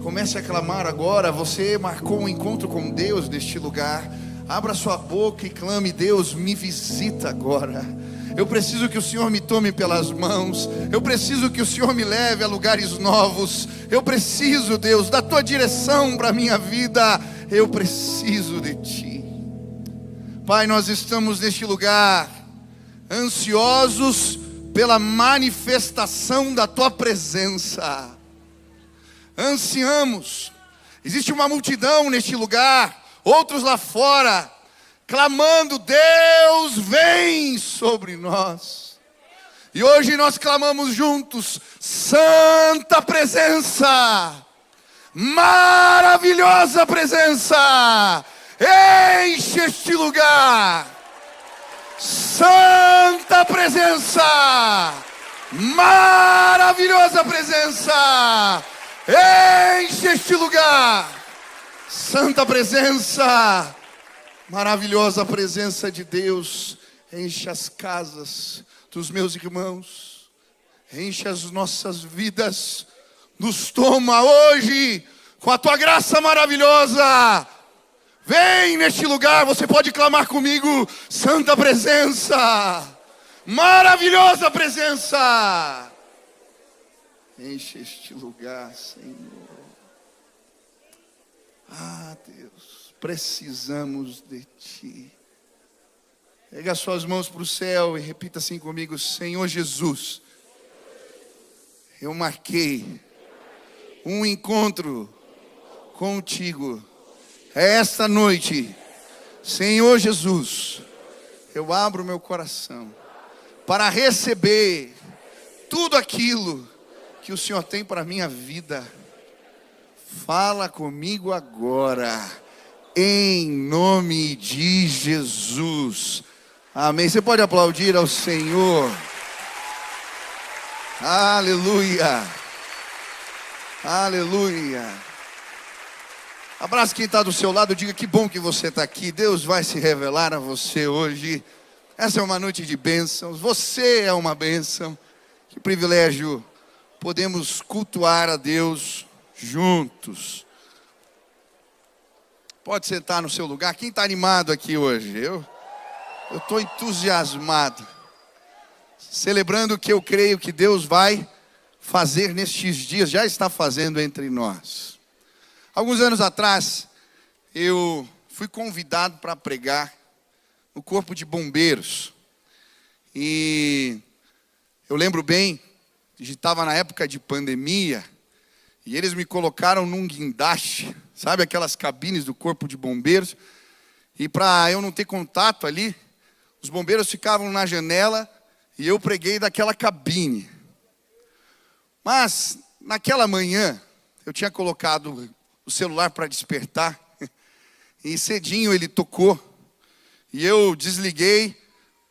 Comece a clamar agora. Você marcou um encontro com Deus neste lugar. Abra sua boca e clame: Deus, me visita agora. Eu preciso que o Senhor me tome pelas mãos. Eu preciso que o Senhor me leve a lugares novos. Eu preciso, Deus, da tua direção para a minha vida. Eu preciso de ti. Pai, nós estamos neste lugar ansiosos pela manifestação da tua presença. Ansiamos. Existe uma multidão neste lugar, outros lá fora, clamando: Deus, vem sobre nós. E hoje nós clamamos juntos: Santa presença, maravilhosa presença, enche este lugar. Santa presença, maravilhosa presença, enche este lugar. Santa presença, maravilhosa presença de Deus, enche as casas dos meus irmãos, enche as nossas vidas, nos toma hoje com a tua graça maravilhosa. Vem neste lugar, você pode clamar comigo: Santa presença, maravilhosa presença, enche este lugar, Senhor. Ah, Deus, precisamos de ti. Pega as suas mãos para o céu e repita assim comigo: Senhor Jesus, eu marquei um encontro contigo esta noite. Senhor Jesus, eu abro meu coração para receber tudo aquilo que o Senhor tem para a minha vida. Fala comigo agora, em nome de Jesus. Amém. Você pode aplaudir ao Senhor. Aleluia. Aleluia. Abraça quem está do seu lado, diga: que bom que você está aqui. Deus vai se revelar a você hoje. Essa é uma noite de bênçãos. Você é uma bênção. Que privilégio podemos cultuar a Deus juntos. Pode sentar no seu lugar. Quem está animado aqui hoje? Eu estou entusiasmado, celebrando o que eu creio que Deus vai fazer nestes dias, já está fazendo entre nós. Alguns anos atrás, eu fui convidado para pregar no Corpo de Bombeiros. E eu lembro bem, estava na época de pandemia, e eles me colocaram num guindaste, sabe aquelas cabines do Corpo de Bombeiros? E para eu não ter contato ali, os bombeiros ficavam na janela e eu preguei daquela cabine. Mas naquela manhã, eu tinha colocado o celular para despertar, e cedinho ele tocou, e eu desliguei,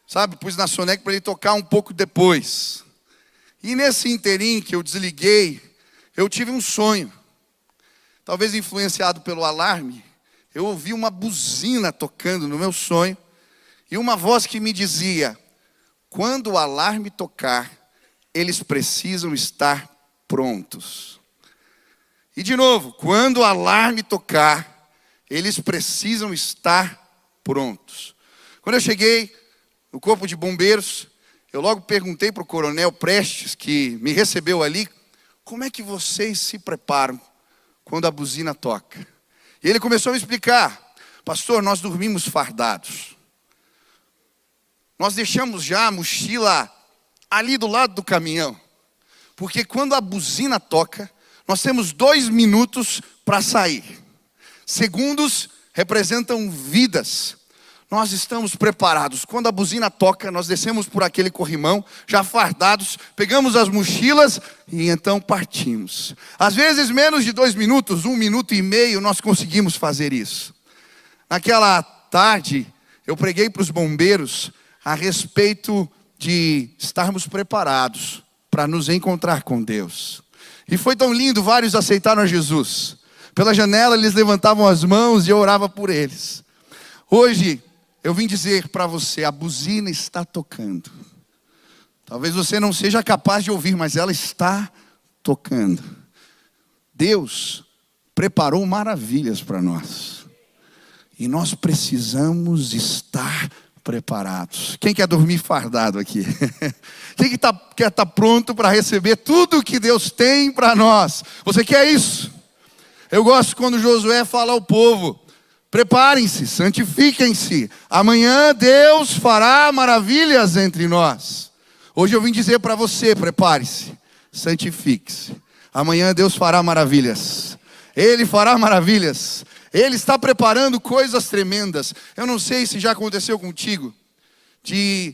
sabe, pus na soneca para ele tocar um pouco depois. E nesse inteirinho que eu desliguei, eu tive um sonho. Talvez influenciado pelo alarme, eu ouvi uma buzina tocando no meu sonho, e uma voz que me dizia: quando o alarme tocar, eles precisam estar prontos. E de novo, quando o alarme tocar, eles precisam estar prontos. Quando eu cheguei no Corpo de Bombeiros, eu logo perguntei para o coronel Prestes, que me recebeu ali: como é que vocês se preparam quando a buzina toca? E ele começou a me explicar: pastor, nós dormimos fardados. Nós deixamos já a mochila ali do lado do caminhão. Porque quando a buzina toca, nós temos 2 minutos para sair. Segundos representam vidas. Nós estamos preparados. Quando a buzina toca, nós descemos por aquele corrimão, já fardados, pegamos as mochilas e então partimos. Às vezes menos de 2 minutos, 1 minuto e meio, nós conseguimos fazer isso. Naquela tarde, eu preguei para os bombeiros a respeito de estarmos preparados para nos encontrar com Deus. E foi tão lindo, vários aceitaram a Jesus. Pela janela eles levantavam as mãos e eu orava por eles. Hoje eu vim dizer para você: a buzina está tocando. Talvez você não seja capaz de ouvir, mas ela está tocando. Deus preparou maravilhas para nós. E nós precisamos estar preparados. Quem quer dormir fardado aqui? Quem quer estar pronto para receber tudo que Deus tem para nós? Você quer isso? Eu gosto quando Josué fala ao povo: preparem-se, santifiquem-se. Amanhã Deus fará maravilhas entre nós. Hoje eu vim dizer para você: prepare-se, santifique-se. Amanhã Deus fará maravilhas. Ele fará maravilhas. Ele está preparando coisas tremendas. Eu não sei se já aconteceu contigo, de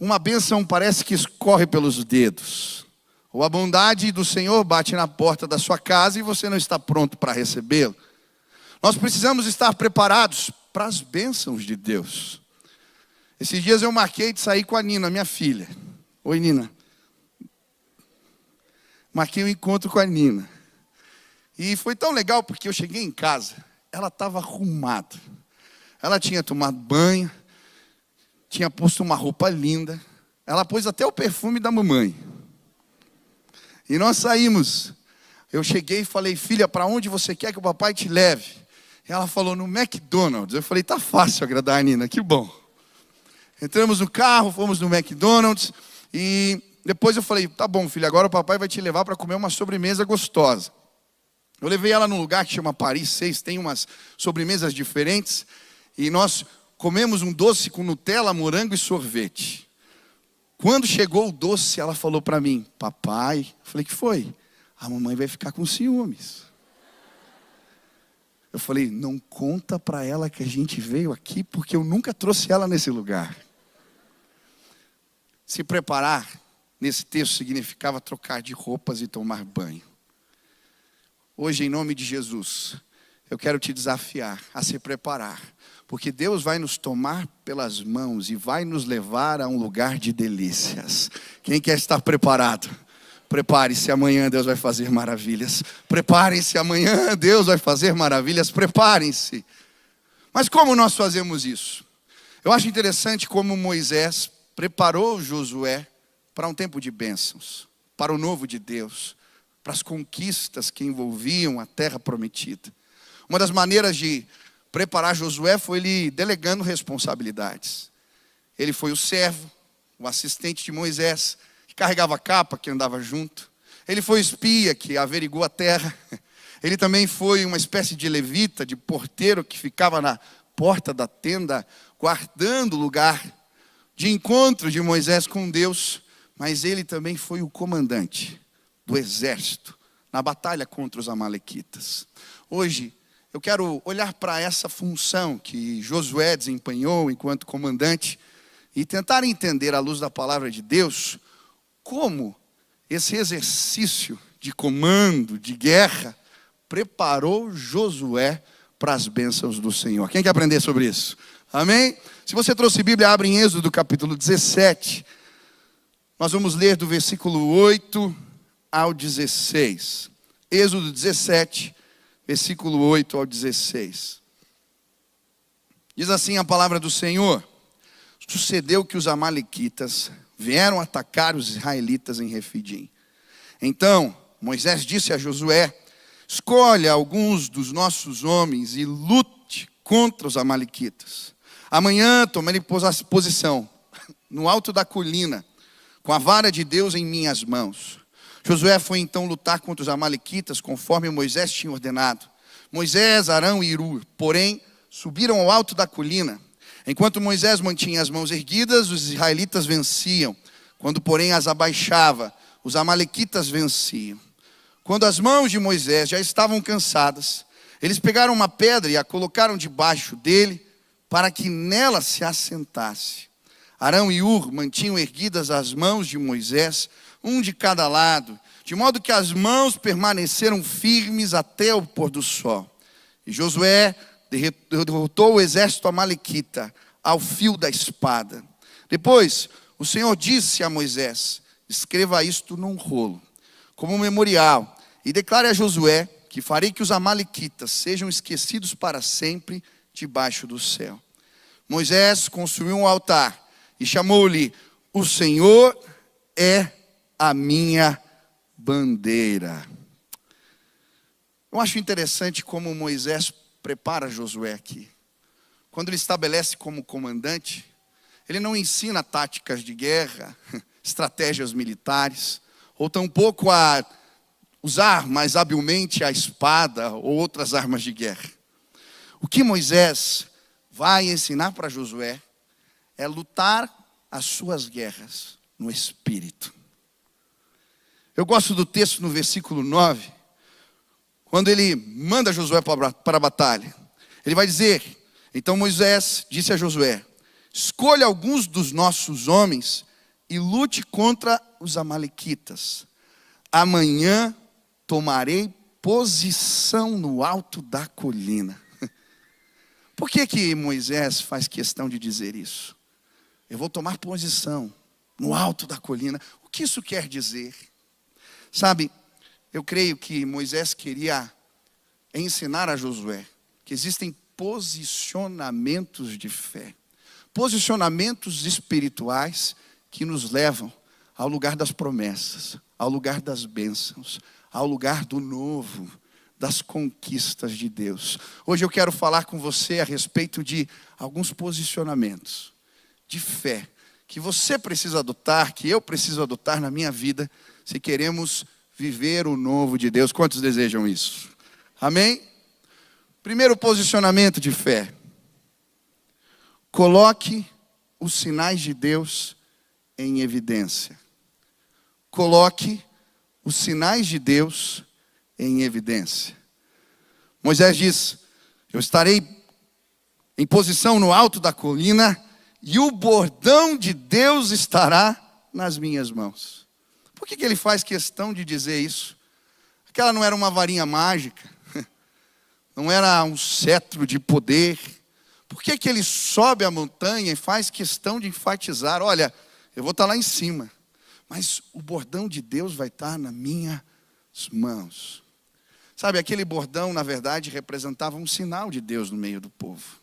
uma bênção parece que escorre pelos dedos, ou a bondade do Senhor bate na porta da sua casa e você não está pronto para recebê-lo. Nós precisamos estar preparados para as bênçãos de Deus. Esses dias eu marquei de sair com a Nina, minha filha. Oi, Nina. Marquei um encontro com a Nina. E foi tão legal porque eu cheguei em casa, ela estava arrumada. Ela tinha tomado banho, tinha posto uma roupa linda. Ela pôs até o perfume da mamãe. E nós saímos. Eu cheguei e falei: filha, para onde você quer que o papai te leve? E ela falou: no McDonald's. Eu falei: tá fácil agradar a Nina, que bom. Entramos no carro, fomos no McDonald's. E depois eu falei: tá bom, filha, agora o papai vai te levar para comer uma sobremesa gostosa. Eu levei ela num lugar que chama Paris 6, tem umas sobremesas diferentes. E nós comemos um doce com Nutella, morango e sorvete. Quando chegou o doce, ela falou para mim: papai, eu falei: que foi? A mamãe vai ficar com ciúmes. Eu falei: não conta para ela que a gente veio aqui, porque eu nunca trouxe ela nesse lugar. Se preparar, nesse texto, significava trocar de roupas e tomar banho. Hoje, em nome de Jesus, eu quero te desafiar a se preparar, porque Deus vai nos tomar pelas mãos e vai nos levar a um lugar de delícias. Quem quer estar preparado? Prepare-se, amanhã Deus vai fazer maravilhas. Preparem-se, amanhã Deus vai fazer maravilhas. Preparem-se. Mas como nós fazemos isso? Eu acho interessante como Moisés preparou Josué para um tempo de bênçãos, para o novo de Deus, para as conquistas que envolviam a terra prometida. Uma das maneiras de preparar Josué foi ele delegando responsabilidades. Ele foi o servo, o assistente de Moisés, que carregava a capa, que andava junto. Ele foi o espia, que averigou a terra. Ele também foi uma espécie de levita, de porteiro, que ficava na porta da tenda, guardando o lugar de encontro de Moisés com Deus. Mas ele também foi o comandante do exército na batalha contra os amalequitas. Hoje, eu quero olhar para essa função que Josué desempenhou enquanto comandante e tentar entender, à luz da palavra de Deus, como esse exercício de comando, de guerra, preparou Josué para as bênçãos do Senhor. Quem quer aprender sobre isso? Amém? Se você trouxe Bíblia, abre em Êxodo capítulo 17. Nós vamos ler do versículo 8 ao 16. Êxodo 17, versículo 8 ao 16. Diz assim a palavra do Senhor: sucedeu que os amalequitas vieram atacar os israelitas em Refidim. Então Moisés disse a Josué: escolha alguns dos nossos homens e lute contra os amalequitas. Amanhã tomarei posição no alto da colina, com a vara de Deus em minhas mãos. Josué foi então lutar contra os amalequitas, conforme Moisés tinha ordenado. Moisés, Arão e Hur, porém, subiram ao alto da colina. Enquanto Moisés mantinha as mãos erguidas, os israelitas venciam. Quando, porém, as abaixava, os amalequitas venciam. Quando as mãos de Moisés já estavam cansadas, eles pegaram uma pedra e a colocaram debaixo dele, para que nela se assentasse. Arão e Hur mantinham erguidas as mãos de Moisés, um de cada lado, de modo que as mãos permaneceram firmes até o pôr do sol. E Josué derrotou o exército amalequita ao fio da espada. Depois, o Senhor disse a Moisés: escreva isto num rolo, como um memorial, e declare a Josué que farei que os amalequitas sejam esquecidos para sempre debaixo do céu. Moisés construiu um altar e chamou-lhe: o Senhor é a minha bandeira. Eu acho interessante como Moisés prepara Josué aqui. Quando ele estabelece como comandante, ele não ensina táticas de guerra, estratégias militares, ou tampouco a usar mais habilmente a espada ou outras armas de guerra. O que Moisés vai ensinar para Josué é lutar as suas guerras no Espírito. Eu gosto do texto no versículo 9, quando ele manda Josué para a batalha. Ele vai dizer: então Moisés disse a Josué: escolha alguns dos nossos homens e lute contra os amalequitas. Amanhã tomarei posição no alto da colina. Por que Moisés faz questão de dizer isso? Eu vou tomar posição no alto da colina. O que isso quer dizer? Sabe, eu creio que Moisés queria ensinar a Josué que existem posicionamentos de fé, posicionamentos espirituais que nos levam ao lugar das promessas, ao lugar das bênçãos, ao lugar do novo, das conquistas de Deus. Hoje eu quero falar com você a respeito de alguns posicionamentos de fé que você precisa adotar, que eu preciso adotar na minha vida, se queremos viver o novo de Deus. Quantos desejam isso? Amém? Primeiro posicionamento de fé: coloque os sinais de Deus em evidência. Coloque os sinais de Deus em evidência. Moisés diz: eu estarei em posição no alto da colina e o bordão de Deus estará nas minhas mãos. Por que ele faz questão de dizer isso? Aquela não era uma varinha mágica, não era um cetro de poder. Por que ele sobe a montanha e faz questão de enfatizar: olha, eu vou estar lá em cima, mas o bordão de Deus vai estar nas minhas mãos. Sabe, aquele bordão, na verdade, representava um sinal de Deus no meio do povo.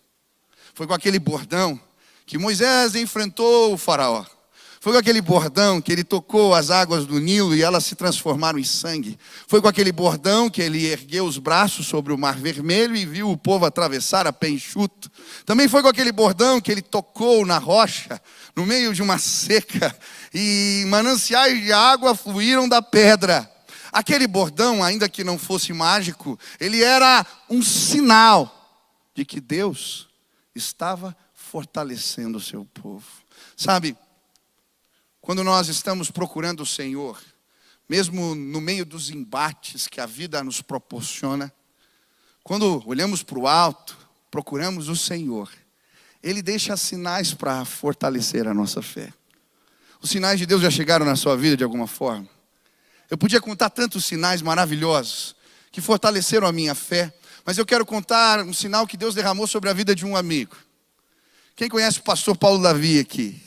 Foi com aquele bordão que Moisés enfrentou o faraó. Foi com aquele bordão que ele tocou as águas do Nilo e elas se transformaram em sangue. Foi com aquele bordão que ele ergueu os braços sobre o Mar Vermelho e viu o povo atravessar a pé enxuto. Também foi com aquele bordão que ele tocou na rocha, no meio de uma seca, e mananciais de água fluíram da pedra. Aquele bordão, ainda que não fosse mágico, ele era um sinal de que Deus estava fortalecendo o seu povo. Sabe, quando nós estamos procurando o Senhor, mesmo no meio dos embates que a vida nos proporciona, quando olhamos para o alto, procuramos o Senhor, Ele deixa sinais para fortalecer a nossa fé. Os sinais de Deus já chegaram na sua vida de alguma forma? Eu podia contar tantos sinais maravilhosos que fortaleceram a minha fé, mas eu quero contar um sinal que Deus derramou sobre a vida de um amigo. Quem conhece o pastor Paulo Davi aqui?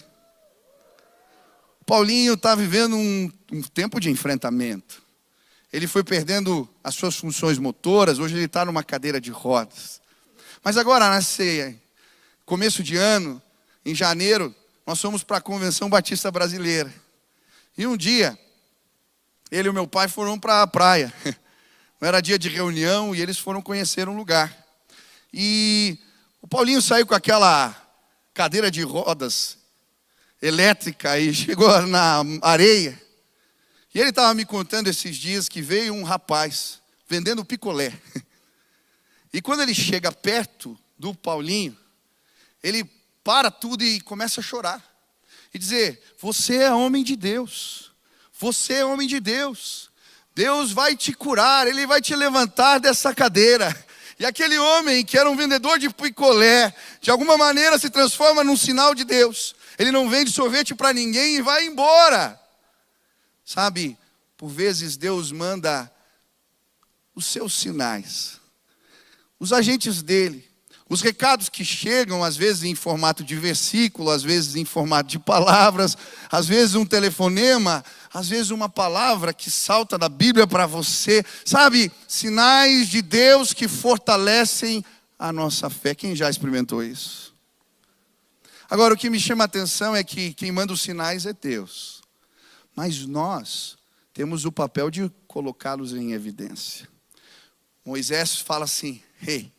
O Paulinho está vivendo um tempo de enfrentamento. Ele foi perdendo as suas funções motoras, hoje ele está numa cadeira de rodas. Mas agora, nesse começo de ano, em janeiro, nós fomos para a Convenção Batista Brasileira. E um dia, ele e o meu pai foram para a praia. Não era dia de reunião e eles foram conhecer um lugar. E o Paulinho saiu com aquela cadeira de rodas elétrica e chegou na areia. E ele estava me contando esses dias que veio um rapaz vendendo picolé. E quando ele chega perto do Paulinho, ele para tudo e começa a chorar. E dizer: você é homem de Deus. Você é homem de Deus. Deus vai te curar, Ele vai te levantar dessa cadeira. E aquele homem que era um vendedor de picolé, de alguma maneira se transforma num sinal de Deus. Ele não vende sorvete para ninguém e vai embora. Sabe, por vezes Deus manda os seus sinais, os agentes dele, os recados que chegam, às vezes em formato de versículo, às vezes em formato de palavras, às vezes um telefonema, às vezes uma palavra que salta da Bíblia para você. Sabe, sinais de Deus que fortalecem a nossa fé. Quem já experimentou isso? Agora, o que me chama a atenção é que quem manda os sinais é Deus. Mas nós temos o papel de colocá-los em evidência. Moisés fala assim: Ei,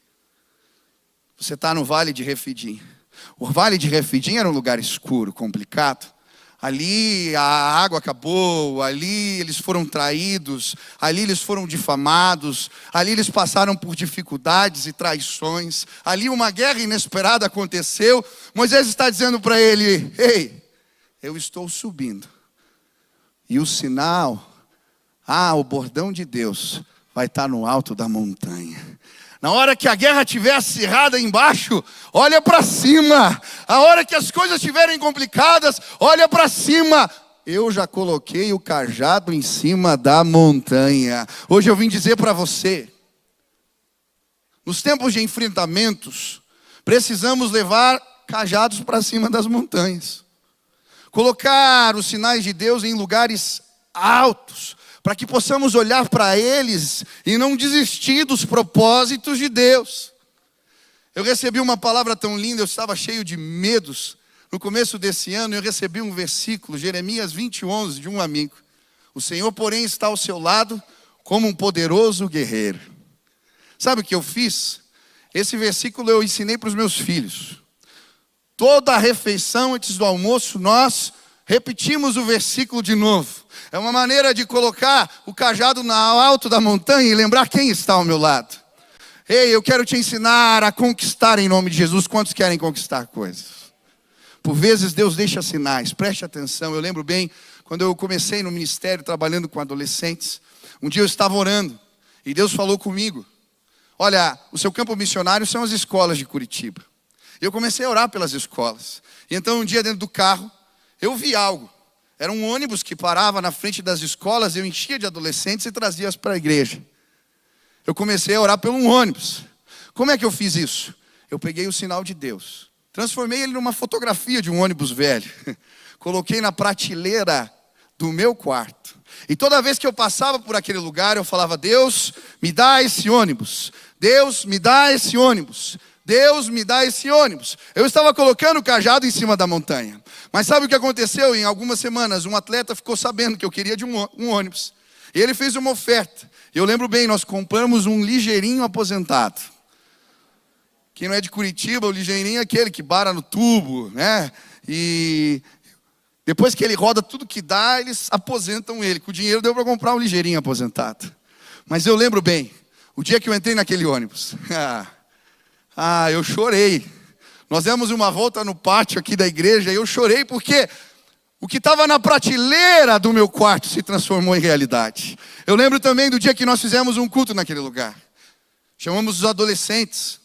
você está no Vale de Refidim. O Vale de Refidim era um lugar escuro, complicado. Ali a água acabou, ali eles foram traídos, ali eles foram difamados, ali eles passaram por dificuldades e traições, ali uma guerra inesperada aconteceu. Moisés está dizendo para ele: Ei, eu estou subindo. E o sinal, o bordão de Deus vai estar no alto da montanha. Na hora que a guerra estiver acirrada embaixo, olha para cima. A hora que as coisas estiverem complicadas, olha para cima. Eu já coloquei o cajado em cima da montanha. Hoje eu vim dizer para você, nos tempos de enfrentamentos, precisamos levar cajados para cima das montanhas. Colocar os sinais de Deus em lugares altos, para que possamos olhar para eles e não desistir dos propósitos de Deus. Eu recebi uma palavra tão linda, eu estava cheio de medos. No começo desse ano eu recebi um versículo, Jeremias 20:11, de um amigo. O Senhor, porém, está ao seu lado como um poderoso guerreiro. Sabe o que eu fiz? Esse versículo eu ensinei para os meus filhos. Toda a refeição antes do almoço nós repetimos o versículo de novo. É uma maneira de colocar o cajado no alto da montanha e lembrar quem está ao meu lado. Ei, eu quero te ensinar a conquistar em nome de Jesus. Quantos querem conquistar coisas? Por vezes Deus deixa sinais, preste atenção. Eu lembro bem, quando eu comecei no ministério trabalhando com adolescentes, um dia eu estava orando e Deus falou comigo: Olha, o seu campo missionário são as escolas de Curitiba. Eu comecei a orar pelas escolas. E então um dia dentro do carro, eu vi algo. Era um ônibus que parava na frente das escolas, eu enchia de adolescentes e trazia-as para a igreja. Eu comecei a orar pelo ônibus. Como é que eu fiz isso? Eu peguei o sinal de Deus, transformei ele numa fotografia de um ônibus velho, coloquei na prateleira do meu quarto. E toda vez que eu passava por aquele lugar, eu falava: Deus, me dá esse ônibus. Deus, me dá esse ônibus. Deus, me dá esse ônibus. Eu estava colocando o cajado em cima da montanha. Mas sabe o que aconteceu? Em algumas semanas, um atleta ficou sabendo que eu queria de um ônibus. E ele fez uma oferta. Eu lembro bem, nós compramos um ligeirinho aposentado. Quem não é de Curitiba, o ligeirinho é aquele que bara no tubo, né? E depois que ele roda tudo que dá, eles aposentam ele. Com o dinheiro deu para comprar um ligeirinho aposentado. Mas eu lembro bem, o dia que eu entrei naquele ônibus, eu chorei. Nós demos uma volta no pátio aqui da igreja e eu chorei porque o que estava na prateleira do meu quarto se transformou em realidade. Eu lembro também do dia que nós fizemos um culto naquele lugar. Chamamos os adolescentes.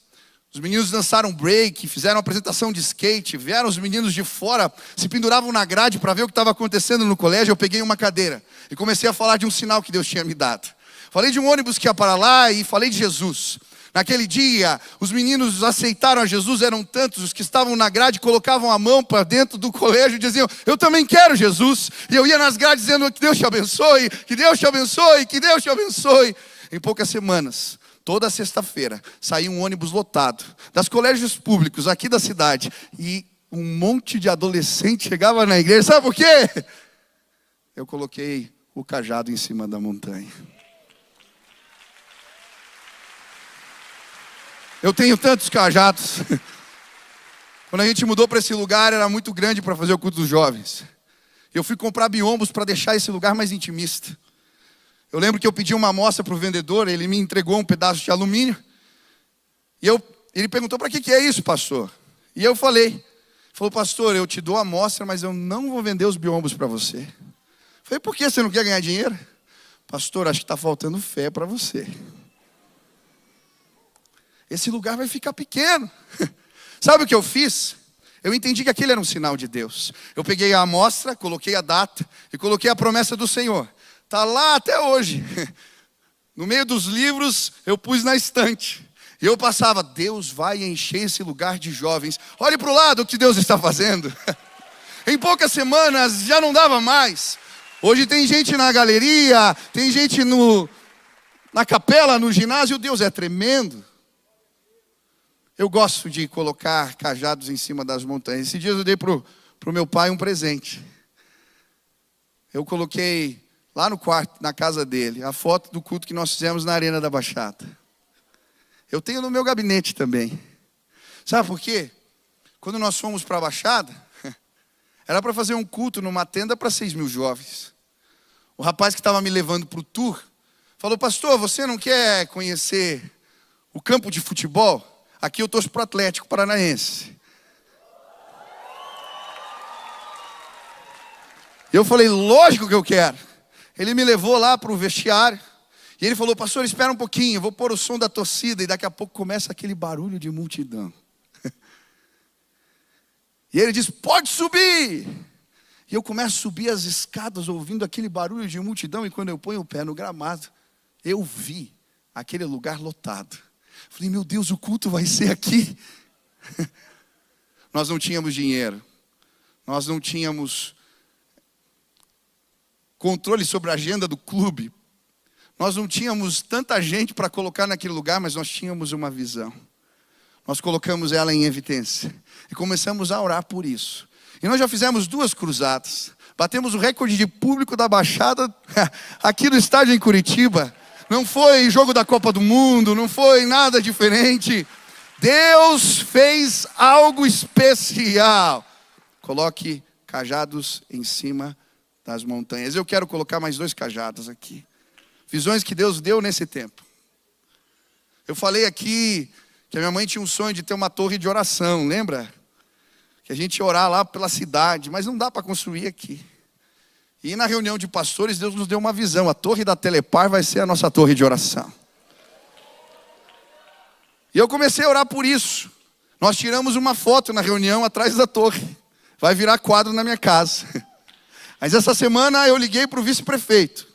Os meninos dançaram break, fizeram apresentação de skate. Vieram os meninos de fora, se penduravam na grade para ver o que estava acontecendo no colégio. Eu peguei uma cadeira e comecei a falar de um sinal que Deus tinha me dado. Falei de um ônibus que ia para lá e falei de Jesus. Naquele dia, os meninos aceitaram a Jesus, eram tantos, os que estavam na grade colocavam a mão para dentro do colégio e diziam: eu também quero Jesus. E eu ia nas grades dizendo: que Deus te abençoe, que Deus te abençoe, que Deus te abençoe. Em poucas semanas, toda sexta-feira, saía um ônibus lotado, das colégios públicos aqui da cidade, e um monte de adolescente chegava na igreja. Sabe por quê? Eu coloquei o cajado em cima da montanha. Eu tenho tantos cajados. Quando a gente mudou para esse lugar, era muito grande para fazer o culto dos jovens. Eu fui comprar biombos para deixar esse lugar mais intimista. Eu lembro que eu pedi uma amostra para o vendedor, ele me entregou um pedaço de alumínio. E ele perguntou: para que é isso, pastor? E eu falei. Ele falou: pastor, eu te dou a amostra, mas eu não vou vender os biombos para você. Eu falei: por que você não quer ganhar dinheiro? Pastor, acho que está faltando fé para você. Esse lugar vai ficar pequeno. Sabe o que eu fiz? Eu entendi que aquele era um sinal de Deus. Eu peguei a amostra, coloquei a data e coloquei a promessa do Senhor. Está lá até hoje. No meio dos livros, eu pus na estante. E eu passava: Deus vai encher esse lugar de jovens. Olhe para o lado o que Deus está fazendo. Em poucas semanas já não dava mais. Hoje tem gente na galeria, tem gente na capela, no ginásio. Deus é tremendo. Eu gosto de colocar cajados em cima das montanhas. Esses dias eu dei pro meu pai um presente. Eu coloquei lá no quarto, na casa dele, a foto do culto que nós fizemos na Arena da Baixada. Eu tenho no meu gabinete também. Sabe por quê? Quando nós fomos para a Baixada, era para fazer um culto numa tenda para 6.000 jovens. O rapaz que estava me levando para o tour falou: pastor, você não quer conhecer o campo de futebol? Aqui eu torço para o Atlético Paranaense. Eu falei: lógico que eu quero. Ele me levou lá para o vestiário. E ele falou: pastor, espera um pouquinho, eu vou pôr o som da torcida. E daqui a pouco começa aquele barulho de multidão. E ele diz: pode subir. E eu começo a subir as escadas ouvindo aquele barulho de multidão. E quando eu ponho o pé no gramado, eu vi aquele lugar lotado. Falei: meu Deus, o culto vai ser aqui. Nós não tínhamos dinheiro. Nós não tínhamos controle sobre a agenda do clube. Nós não tínhamos tanta gente para colocar naquele lugar, mas nós tínhamos uma visão. Nós colocamos ela em evidência e começamos a orar por isso. E nós já fizemos 2 cruzadas. Batemos o recorde de público da Baixada aqui no estádio em Curitiba. Não foi jogo da Copa do Mundo, não foi nada diferente. Deus fez algo especial. Coloque cajados em cima das montanhas. Eu quero colocar mais 2 cajados aqui. Visões que Deus deu nesse tempo. Eu falei aqui que a minha mãe tinha um sonho de ter uma torre de oração, lembra? Que a gente ia orar lá pela cidade, mas não dá para construir aqui. E na reunião de pastores, Deus nos deu uma visão. A torre da Telepar vai ser a nossa torre de oração. E eu comecei a orar por isso. Nós tiramos uma foto na reunião atrás da torre. Vai virar quadro na minha casa. Mas essa semana eu liguei para o vice-prefeito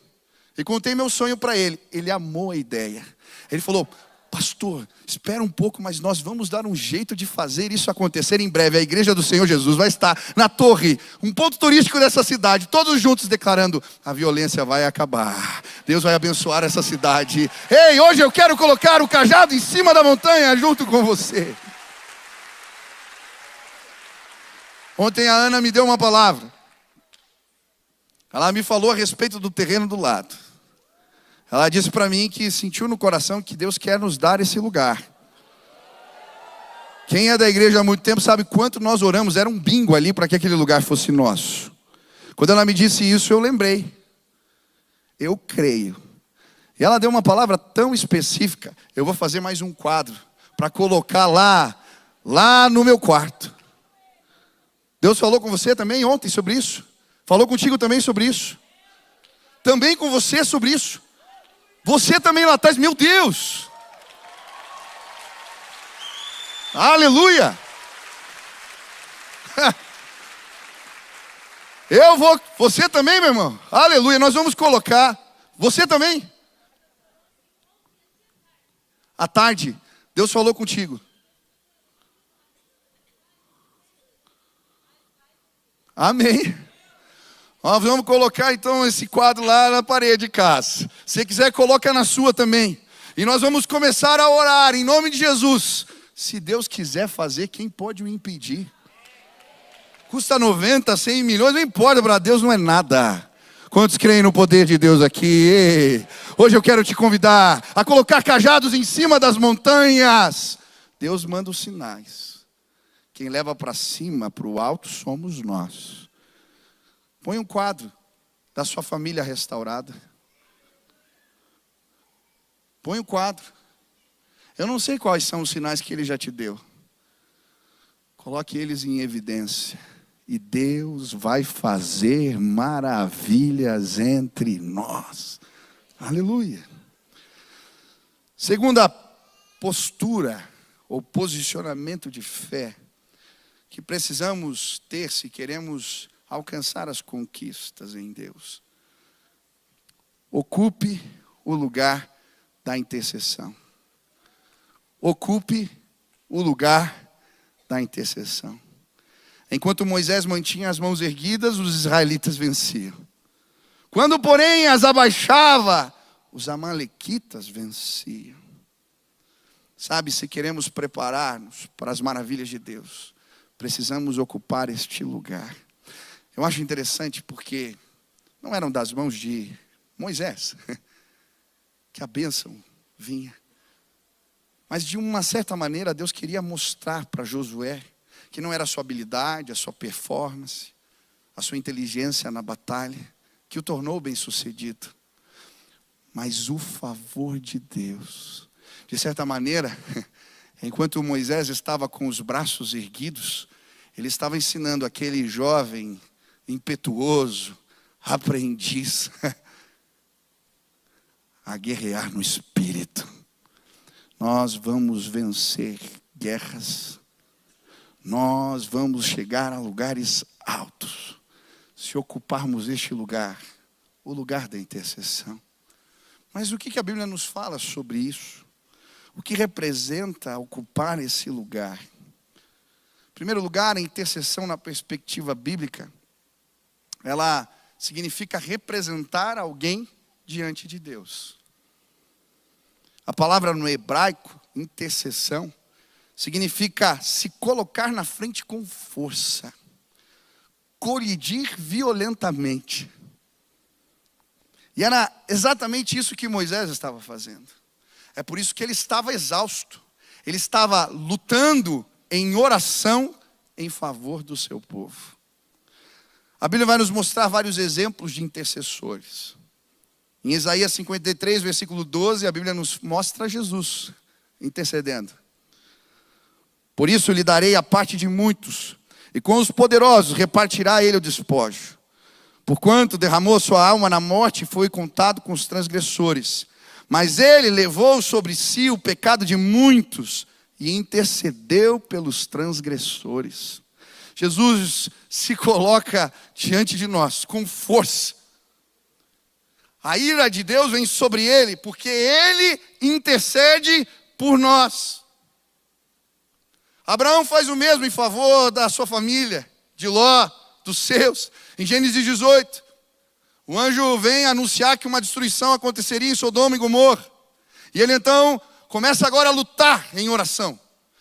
e contei meu sonho para ele. Ele amou a ideia. Ele falou: pastor, espera um pouco, mas nós vamos dar um jeito de fazer isso acontecer em breve. A igreja do Senhor Jesus vai estar na torre, um ponto turístico dessa cidade, todos juntos declarando: a violência vai acabar, Deus vai abençoar essa cidade. Ei, hoje eu quero colocar o cajado em cima da montanha junto com você. Ontem a Ana me deu uma palavra. Ela me falou a respeito do terreno do lado. Ela disse para mim que sentiu no coração que Deus quer nos dar esse lugar. Quem é da igreja há muito tempo sabe quanto nós oramos. Era um bingo ali para que aquele lugar fosse nosso. Quando ela me disse isso, eu lembrei. Eu creio. E ela deu uma palavra tão específica. Eu vou fazer mais um quadro para colocar lá no meu quarto. Deus falou com você também ontem sobre isso? Falou contigo também sobre isso? Também com você sobre isso? Você também lá atrás, meu Deus! Aleluia! Eu vou, você também, meu irmão? Aleluia, nós vamos colocar, você também? À tarde, Deus falou contigo. Amém. Nós vamos colocar então esse quadro lá na parede de casa. Se quiser, coloca na sua também. E nós vamos começar a orar em nome de Jesus. Se Deus quiser fazer, quem pode o impedir? Custa 90, 100 milhões, não importa, para Deus não é nada. Quantos creem no poder de Deus aqui? Hoje eu quero te convidar a colocar cajados em cima das montanhas. Deus manda os sinais. Quem leva para cima, para o alto, somos nós. Põe um quadro da sua família restaurada. Põe um quadro. Eu não sei quais são os sinais que Ele já te deu. Coloque eles em evidência. E Deus vai fazer maravilhas entre nós. Aleluia. Segunda postura ou posicionamento de fé que precisamos ter se queremos alcançar as conquistas em Deus. Ocupe o lugar da intercessão. Ocupe o lugar da intercessão. Enquanto Moisés mantinha as mãos erguidas, os israelitas venciam. Quando, porém, as abaixava, os amalequitas venciam. Sabe, se queremos preparar-nos para as maravilhas de Deus, precisamos ocupar este lugar. Eu acho interessante porque não eram das mãos de Moisés que a bênção vinha. Mas de uma certa maneira Deus queria mostrar para Josué que não era a sua habilidade, a sua performance, a sua inteligência na batalha que o tornou bem-sucedido, mas o favor de Deus. De certa maneira, enquanto Moisés estava com os braços erguidos, ele estava ensinando aquele jovem impetuoso, aprendiz, a guerrear no espírito. Nós vamos vencer guerras, nós vamos chegar a lugares altos, se ocuparmos este lugar, o lugar da intercessão. Mas o que a Bíblia nos fala sobre isso? O que representa ocupar esse lugar? Em primeiro lugar, a intercessão na perspectiva bíblica, ela significa representar alguém diante de Deus. A palavra no hebraico, intercessão, significa se colocar na frente com força, colidir violentamente. E era exatamente isso que Moisés estava fazendo. É por isso que ele estava exausto. Ele estava lutando em oração em favor do seu povo. A Bíblia vai nos mostrar vários exemplos de intercessores. Em Isaías 53, versículo 12, a Bíblia nos mostra Jesus intercedendo. Por isso lhe darei a parte de muitos, e com os poderosos repartirá ele o despojo. Porquanto derramou sua alma na morte e foi contado com os transgressores. Mas ele levou sobre si o pecado de muitos e intercedeu pelos transgressores. Jesus se coloca diante de nós com força. A ira de Deus vem sobre ele, porque ele intercede por nós. Abraão faz o mesmo em favor da sua família, de Ló, dos seus. Em Gênesis 18, o anjo vem anunciar que uma destruição aconteceria em Sodoma e Gomorra. E ele então começa agora a lutar em oração,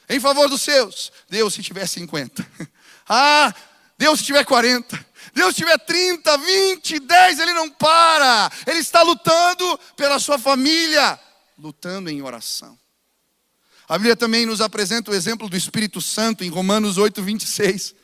em favor dos seus. Deus, se tiver 50. Deus, se tiver 40. Deus, se tiver 30, 20, 10, ele não para. Ele está lutando pela sua família, lutando em oração. A Bíblia também nos apresenta o exemplo do Espírito Santo em Romanos 8, 26.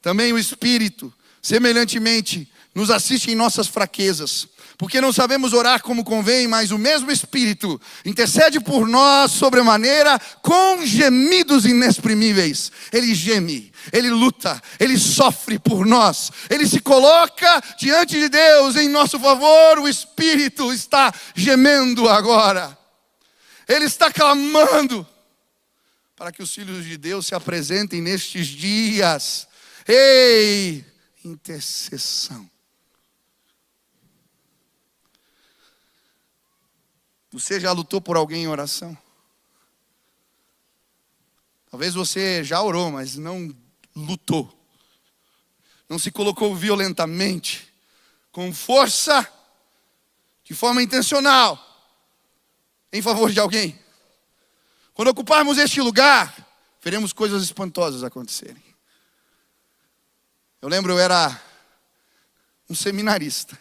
Também o Espírito, semelhantemente, nos assiste em nossas fraquezas, porque não sabemos orar como convém, mas o mesmo Espírito intercede por nós sobremaneira com gemidos inexprimíveis. Ele geme, ele luta, ele sofre por nós, ele se coloca diante de Deus em nosso favor. O Espírito está gemendo agora. Ele está clamando para que os filhos de Deus se apresentem nestes dias. Ei, intercessão. Você já lutou por alguém em oração? Talvez você já orou, mas não lutou. Não se colocou violentamente, com força, de forma intencional, em favor de alguém. Quando ocuparmos este lugar, veremos coisas espantosas acontecerem. Eu lembro, eu era um seminarista,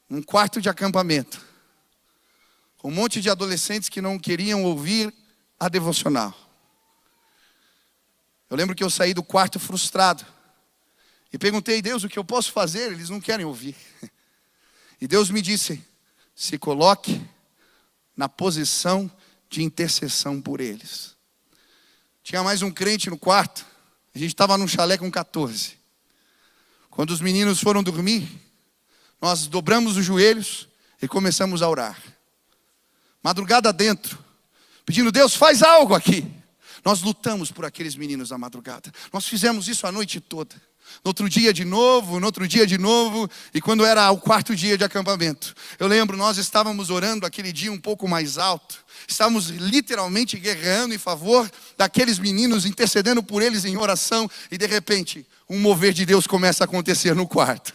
num quarto de acampamento, com um monte de adolescentes que não queriam ouvir a devocional. Eu lembro que eu saí do quarto frustrado e perguntei: Deus, o que eu posso fazer? Eles não querem ouvir. E Deus me disse: se coloque na posição de intercessão por eles. Tinha mais um crente no quarto. A gente estava num chalé com 14. Quando os meninos foram dormir, nós dobramos os joelhos e começamos a orar. Madrugada dentro, pedindo: Deus, faz algo aqui. Nós lutamos por aqueles meninos na madrugada. Nós fizemos isso a noite toda. No outro dia de novo, e quando era o 4º dia de acampamento, eu lembro, nós estávamos orando aquele dia um pouco mais alto. Estávamos literalmente guerreando em favor daqueles meninos, intercedendo por eles em oração, e de repente, um mover de Deus começa a acontecer no quarto.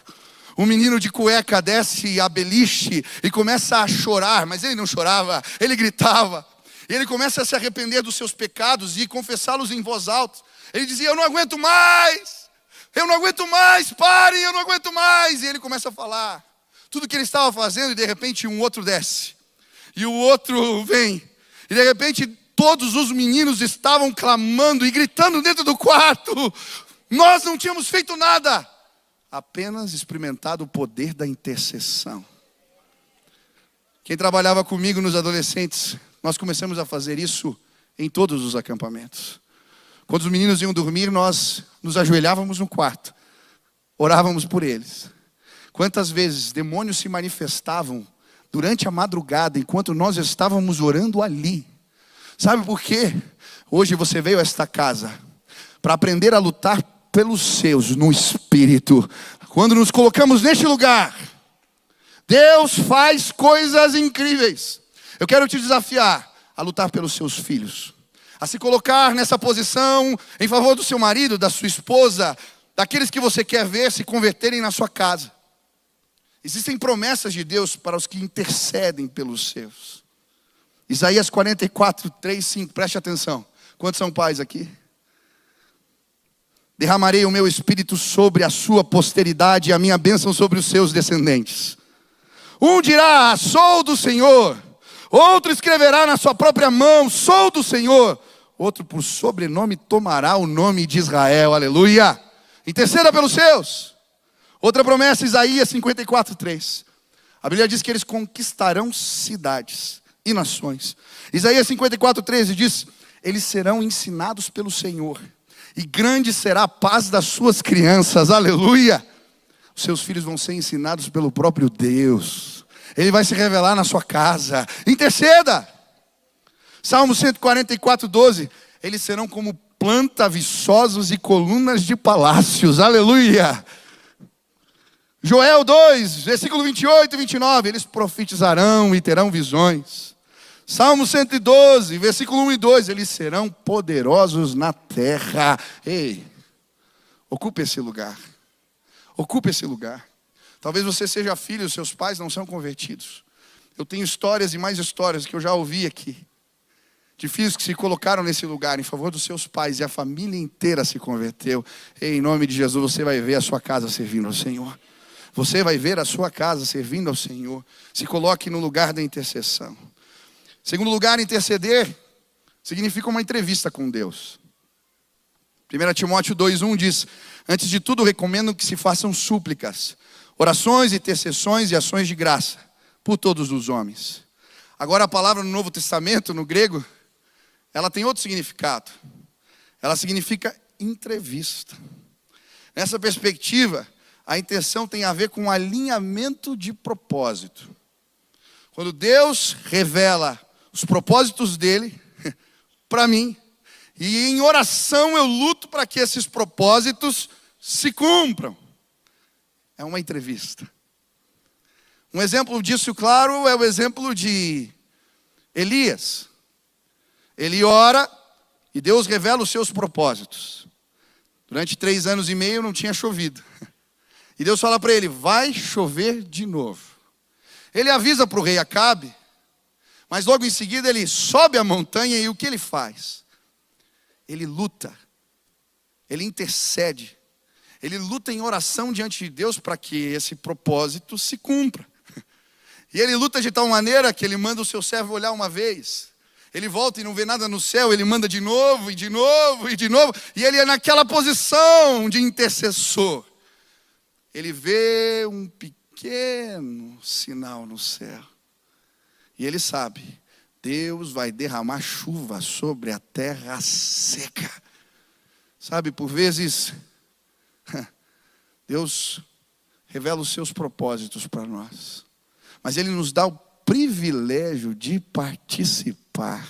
Um menino de cueca desce a beliche e começa a chorar, mas ele não chorava, ele gritava. E ele começa a se arrepender dos seus pecados e confessá-los em voz alta. Ele dizia: eu não aguento mais, parem, eu não aguento mais. E ele começa a falar tudo que ele estava fazendo, e de repente um outro desce. E o outro vem. E de repente todos os meninos estavam clamando e gritando dentro do quarto. Nós não tínhamos feito nada, apenas experimentado o poder da intercessão. Quem trabalhava comigo nos adolescentes, nós começamos a fazer isso em todos os acampamentos. Quando os meninos iam dormir, nós nos ajoelhávamos no quarto, orávamos por eles. Quantas vezes demônios se manifestavam durante a madrugada, enquanto nós estávamos orando ali. Sabe por quê? Hoje você veio a esta casa para aprender a lutar pelos seus no Espírito. Quando nos colocamos neste lugar, Deus faz coisas incríveis. Eu quero te desafiar a lutar pelos seus filhos, a se colocar nessa posição em favor do seu marido, da sua esposa, daqueles que você quer ver se converterem na sua casa. Existem promessas de Deus para os que intercedem pelos seus. Isaías 44, 3, 5, preste atenção. Quantos são pais aqui? Derramarei o meu espírito sobre a sua posteridade e a minha bênção sobre os seus descendentes. Um dirá, sou do Senhor. Outro escreverá na sua própria mão, sou do Senhor. Outro por sobrenome tomará o nome de Israel. Aleluia. Interceda pelos seus. Outra promessa, Isaías 54, 3. A Bíblia diz que eles conquistarão cidades e nações. Isaías 54, 13 diz, eles serão ensinados pelo Senhor. E grande será a paz das suas crianças. Aleluia. Os seus filhos vão ser ensinados pelo próprio Deus. Ele vai se revelar na sua casa. Interceda. Salmo 144, 12. Eles serão como planta viçosos e colunas de palácios. Aleluia. Joel 2, versículo 28 e 29. Eles profetizarão e terão visões. Salmo 112, versículo 1 e 2. Eles serão poderosos na terra. Ei, ocupe esse lugar. Ocupe esse lugar. Talvez você seja filho, seus pais não são convertidos. Eu tenho histórias e mais histórias que eu já ouvi aqui. De filhos que se colocaram nesse lugar em favor dos seus pais e a família inteira se converteu. Ei, em nome de Jesus, você vai ver a sua casa servindo ao Senhor. Você vai ver a sua casa servindo ao Senhor. Se coloque no lugar da intercessão. Segundo lugar, interceder significa uma entrevista com Deus. 1 Timóteo 2,1 diz, antes de tudo recomendo que se façam súplicas, orações, intercessões e ações de graça por todos os homens. Agora a palavra no Novo Testamento, no grego, ela tem outro significado. Ela significa entrevista. Nessa perspectiva, a intenção tem a ver com alinhamento de propósito. Quando Deus revela os propósitos dele para mim, e em oração eu luto para que esses propósitos se cumpram. É uma entrevista. Um exemplo disso, claro, é o exemplo de Elias. Ele ora e Deus revela os seus propósitos. Durante 3 anos e meio não tinha chovido. E Deus fala para ele, vai chover de novo. Ele avisa para o rei Acabe, mas logo em seguida ele sobe a montanha e o que ele faz? Ele luta, ele intercede, ele luta em oração diante de Deus para que esse propósito se cumpra. E ele luta de tal maneira que ele manda o seu servo olhar uma vez. Ele volta e não vê nada no céu, ele manda de novo, e de novo, e de novo. E ele é naquela posição de intercessor. Ele vê um pequeno sinal no céu. E ele sabe, Deus vai derramar chuva sobre a terra seca. Sabe, por vezes, Deus revela os seus propósitos para nós. Mas Ele nos dá o privilégio de participar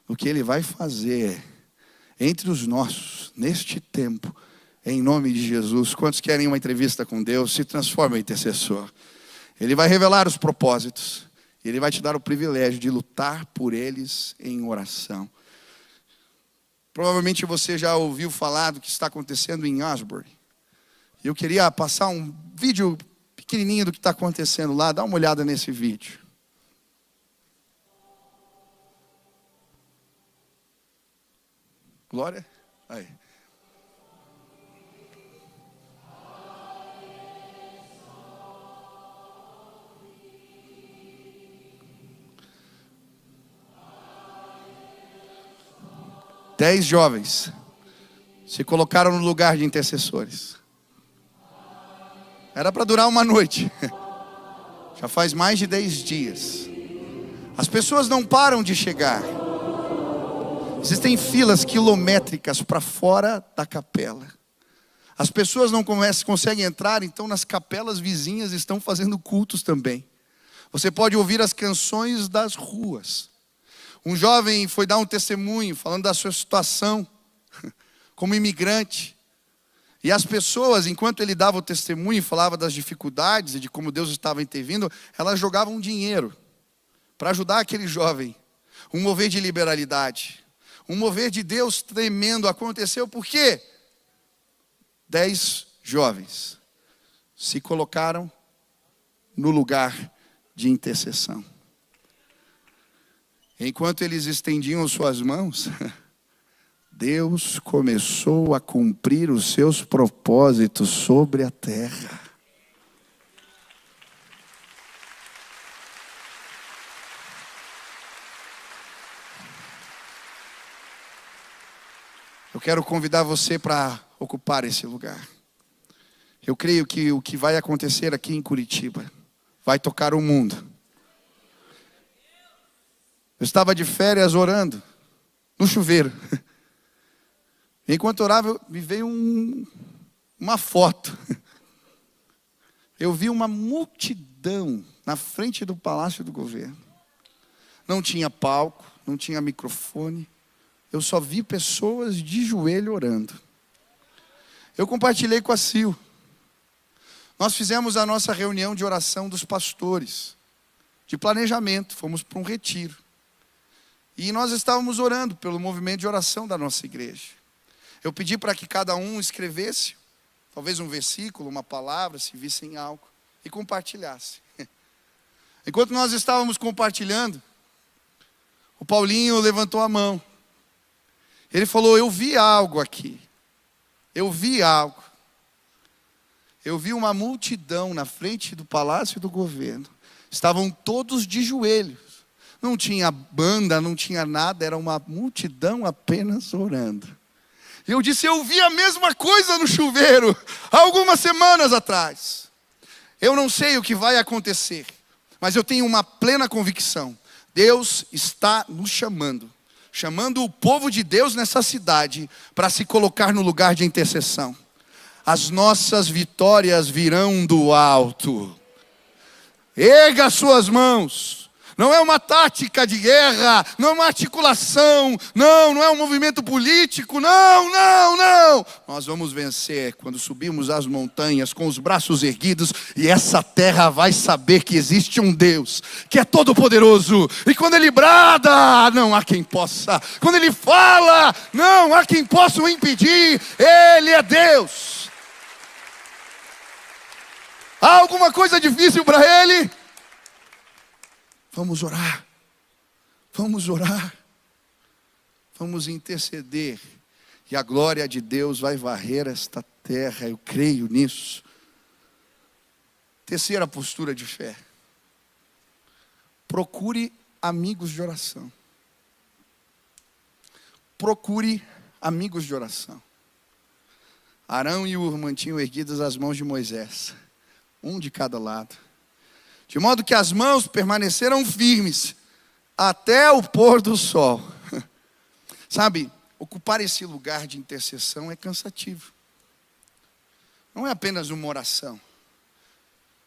do que Ele vai fazer entre os nossos, neste tempo, em nome de Jesus. Quantos querem uma entrevista com Deus? Se transforma em intercessor. Ele vai revelar os propósitos. E Ele vai te dar o privilégio de lutar por eles em oração. Provavelmente você já ouviu falar do que está acontecendo em Asbury. Eu queria passar um vídeo pequenininho do que está acontecendo lá. Dá uma olhada nesse vídeo. Glória. Aí. 10 jovens se colocaram no lugar de intercessores. Era para durar uma noite. Já faz mais de 10 dias. As pessoas não param de chegar. Existem filas quilométricas para fora da capela. As pessoas não conseguem entrar, então nas capelas vizinhas estão fazendo cultos também. Você pode ouvir as canções das ruas. Um jovem foi dar um testemunho falando da sua situação como imigrante. E as pessoas, enquanto ele dava o testemunho e falava das dificuldades e de como Deus estava intervindo, elas jogavam dinheiro para ajudar aquele jovem. Um mover de liberalidade. Um mover de Deus tremendo aconteceu. Por quê? 10 jovens se colocaram no lugar de intercessão. Enquanto eles estendiam suas mãos, Deus começou a cumprir os seus propósitos sobre a terra. Eu quero convidar você para ocupar esse lugar. Eu creio que o que vai acontecer aqui em Curitiba vai tocar o mundo. Eu estava de férias orando no chuveiro. Enquanto orava, me veio uma foto. Eu vi uma multidão na frente do Palácio do Governo. Não tinha palco, não tinha microfone. Eu só vi pessoas de joelho orando. Eu compartilhei com a Sil. Nós fizemos a nossa reunião de oração dos pastores, de planejamento, fomos para um retiro. E nós estávamos orando pelo movimento de oração da nossa igreja. Eu pedi para que cada um escrevesse, talvez um versículo, uma palavra, se vissem algo, e compartilhasse. Enquanto nós estávamos compartilhando, o Paulinho levantou a mão. Ele falou: eu vi algo aqui. Eu vi algo. Eu vi uma multidão na frente do Palácio do Governo. Estavam todos de joelhos. Não tinha banda, não tinha nada. Era uma multidão apenas orando. E eu disse: eu vi a mesma coisa no chuveiro, há algumas semanas atrás. Eu não sei o que vai acontecer, mas eu tenho uma plena convicção. Deus está nos chamando o povo de Deus nessa cidade para se colocar no lugar de intercessão. As nossas vitórias virão do alto. Erga suas mãos. Não é uma tática de guerra, não é uma articulação, não é um movimento político, não. Nós vamos vencer quando subirmos as montanhas com os braços erguidos e essa terra vai saber que existe um Deus que é todo poderoso. E quando Ele brada, não há quem possa. Quando Ele fala, não há quem possa o impedir. Ele é Deus. Há alguma coisa difícil para Ele? Vamos orar, vamos interceder, e a glória de Deus vai varrer esta terra, eu creio nisso. Terceira postura de fé: procure amigos de oração. Procure amigos de oração. Arão e Hur mantinham erguidas as mãos de Moisés, um de cada lado, de modo que as mãos permaneceram firmes até o pôr do sol. Sabe, ocupar esse lugar de intercessão é cansativo. Não é apenas uma oração.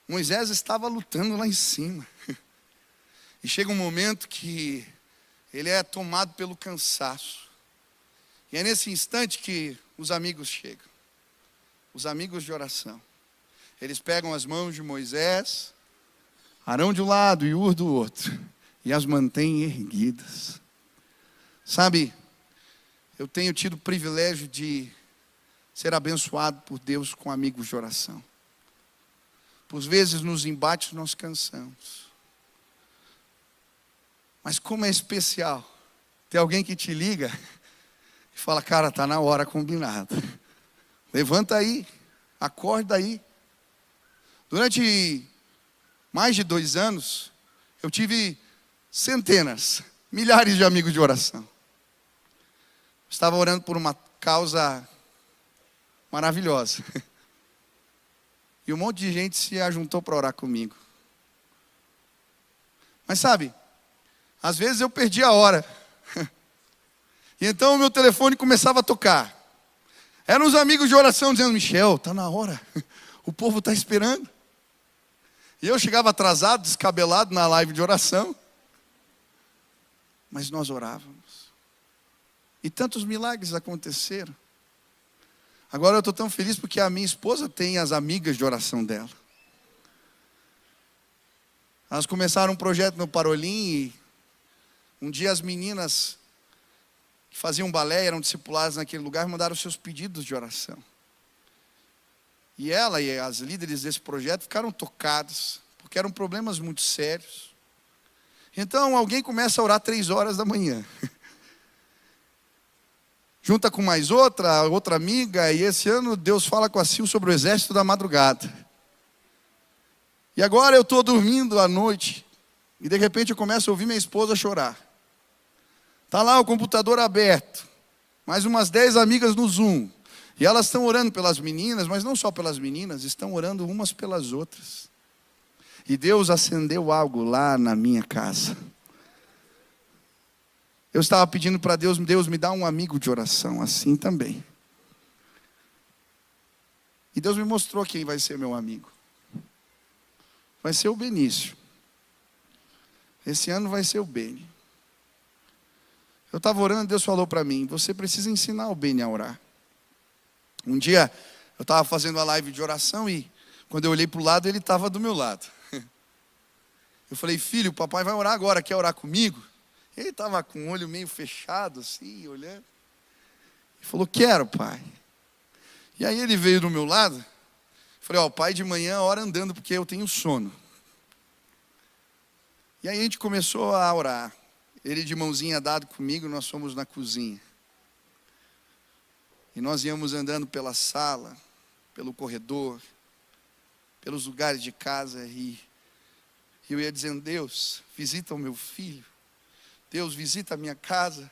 Moisés estava lutando lá em cima. E chega um momento que ele é tomado pelo cansaço. E é nesse instante que os amigos chegam. Os amigos de oração. Eles pegam as mãos de Moisés, Arão de um lado e Hur do outro, e as mantêm erguidas. Sabe, eu tenho tido o privilégio de ser abençoado por Deus com amigos de oração. Por vezes nos embates nós cansamos. Mas como é especial ter alguém que te liga e fala: cara, está na hora combinada. Levanta aí, acorda aí. Durante mais de 2 anos, eu tive centenas, milhares de amigos de oração. Estava orando por uma causa maravilhosa. E um monte de gente se ajuntou para orar comigo. Mas sabe, às vezes eu perdia a hora. E então o meu telefone começava a tocar. Eram os amigos de oração dizendo: Michel, está na hora. O povo está esperando. E eu chegava atrasado, descabelado na live de oração. Mas nós orávamos. E tantos milagres aconteceram. Agora eu estou tão feliz porque a minha esposa tem as amigas de oração dela. Elas começaram um projeto no Parolim e um dia as meninas que faziam balé, eram discipuladas naquele lugar, mandaram seus pedidos de oração. E ela e as líderes desse projeto ficaram tocadas, porque eram problemas muito sérios. Então alguém começa a orar 3 horas da manhã. Junta com mais outra amiga, e esse ano Deus fala com a Sil sobre o exército da madrugada. E agora eu estou dormindo à noite, e de repente eu começo a ouvir minha esposa chorar. Está lá o computador aberto, mais umas 10 amigas no Zoom. E elas estão orando pelas meninas, mas não só pelas meninas, estão orando umas pelas outras. E Deus acendeu algo lá na minha casa. Eu estava pedindo para Deus me dá um amigo de oração, assim também. E Deus me mostrou quem vai ser meu amigo. Vai ser o Benício. Esse ano vai ser o Beni. Eu estava orando, Deus falou para mim: você precisa ensinar o Beni a orar. Um dia eu estava fazendo a live de oração e quando eu olhei para o lado, ele estava do meu lado. Eu falei: filho, o papai vai orar agora, quer orar comigo? Ele estava com o olho meio fechado assim, olhando. Ele falou: quero, pai. E aí ele veio do meu lado. Falei: ó, pai de manhã ora andando porque eu tenho sono. E aí a gente começou a orar. Ele de mãozinha dado comigo, nós fomos na cozinha. E nós íamos andando pela sala, pelo corredor, pelos lugares de casa. E eu ia dizendo: Deus, visita o meu filho. Deus, visita a minha casa.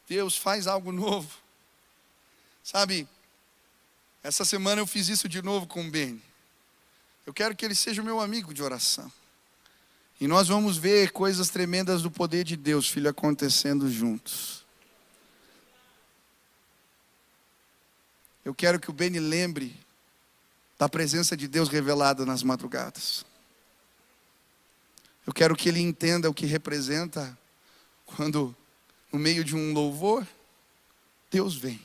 Deus, faz algo novo. Sabe, essa semana eu fiz isso de novo com o Beni. Eu quero que ele seja o meu amigo de oração. E nós vamos ver coisas tremendas do poder de Deus, filho, acontecendo juntos. Eu quero que o Beni lembre da presença de Deus revelada nas madrugadas. Eu quero que ele entenda o que representa quando, no meio de um louvor, Deus vem.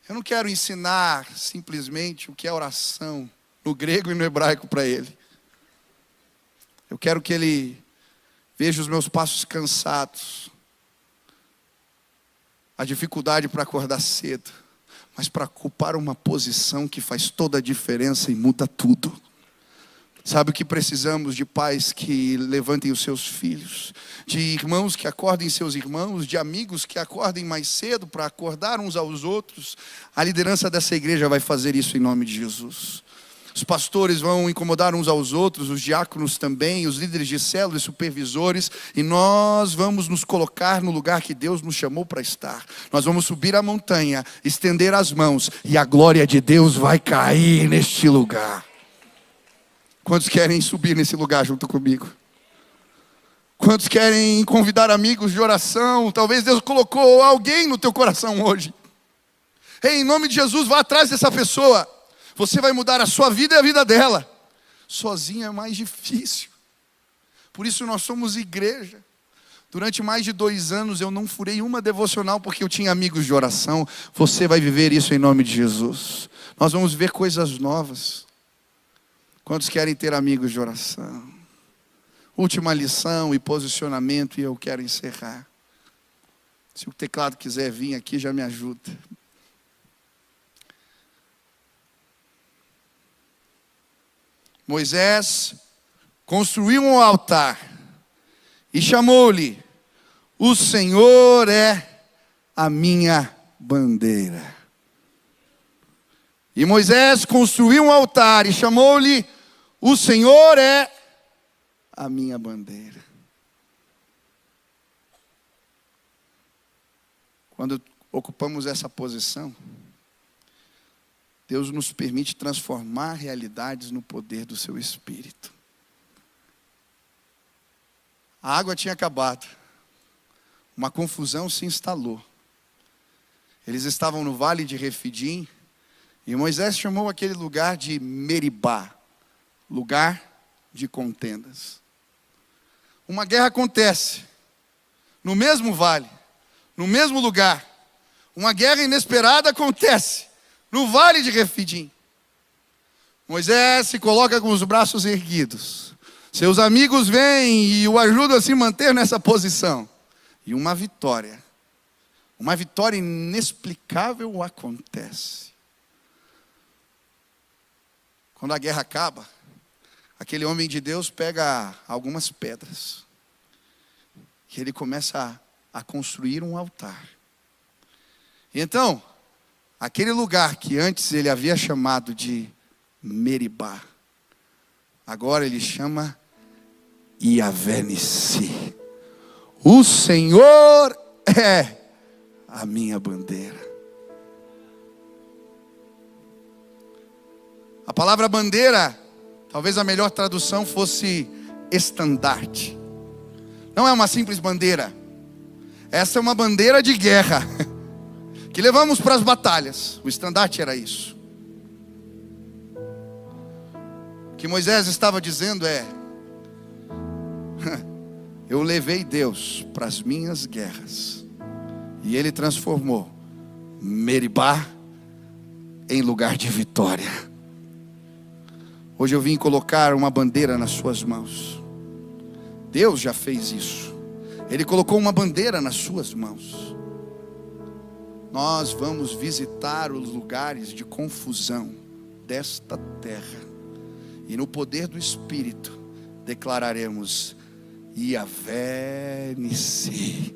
Eu não quero ensinar simplesmente o que é oração no grego e no hebraico para ele. Eu quero que ele veja os meus passos cansados, a dificuldade para acordar cedo, mas para ocupar uma posição que faz toda a diferença e muda tudo. Sabe o que precisamos? De pais que levantem os seus filhos, de irmãos que acordem seus irmãos, de amigos que acordem mais cedo para acordar uns aos outros. A liderança dessa igreja vai fazer isso em nome de Jesus. Os pastores vão incomodar uns aos outros, os diáconos também, os líderes de célula e supervisores, e nós vamos nos colocar no lugar que Deus nos chamou para estar. Nós vamos subir a montanha, estender as mãos, e a glória de Deus vai cair neste lugar. Quantos querem subir nesse lugar junto comigo? Quantos querem convidar amigos de oração? Talvez Deus colocou alguém no teu coração hoje. Ei, em nome de Jesus, vá atrás dessa pessoa. Você vai mudar a sua vida e a vida dela. Sozinho é mais difícil. Por isso nós somos igreja. Durante mais de 2 anos eu não furei uma devocional porque eu tinha amigos de oração. Você vai viver isso em nome de Jesus. Nós vamos ver coisas novas. Quantos querem ter amigos de oração? Última lição e posicionamento, e eu quero encerrar. Se o teclado quiser vir aqui, já me ajuda. Moisés construiu um altar e chamou-lhe: o Senhor é a minha bandeira. E Moisés construiu um altar e chamou-lhe: o Senhor é a minha bandeira. quando ocupamos essa posição, Deus nos permite transformar realidades no poder do seu Espírito. A água tinha acabado. Uma confusão se instalou. Eles estavam no vale de Refidim, e Moisés chamou aquele lugar de Meribá, lugar de contendas. Uma guerra acontece, no mesmo vale, no mesmo lugar. Uma guerra inesperada acontece, no vale de Refidim. Moisés se coloca com os braços erguidos. Seus amigos vêm e o ajudam a se manter nessa posição. E uma vitória inexplicável acontece. Quando a guerra acaba, aquele homem de Deus pega algumas pedras. E ele começa a construir um altar. E então, aquele lugar que antes ele havia chamado de Meribá, agora ele chama Yahvé Nissi. O Senhor é a minha bandeira. A palavra bandeira, talvez a melhor tradução fosse estandarte. Não é uma simples bandeira. Essa é uma bandeira de guerra que levamos para as batalhas. O estandarte era isso. O que Moisés estava dizendo é: eu levei Deus para as minhas guerras, e Ele transformou Meribá em lugar de vitória. Hoje eu vim colocar uma bandeira nas suas mãos. Deus já fez isso. Ele colocou uma bandeira nas suas mãos. Nós vamos visitar os lugares de confusão desta terra, e no poder do Espírito declararemos: Yahvé Nissi.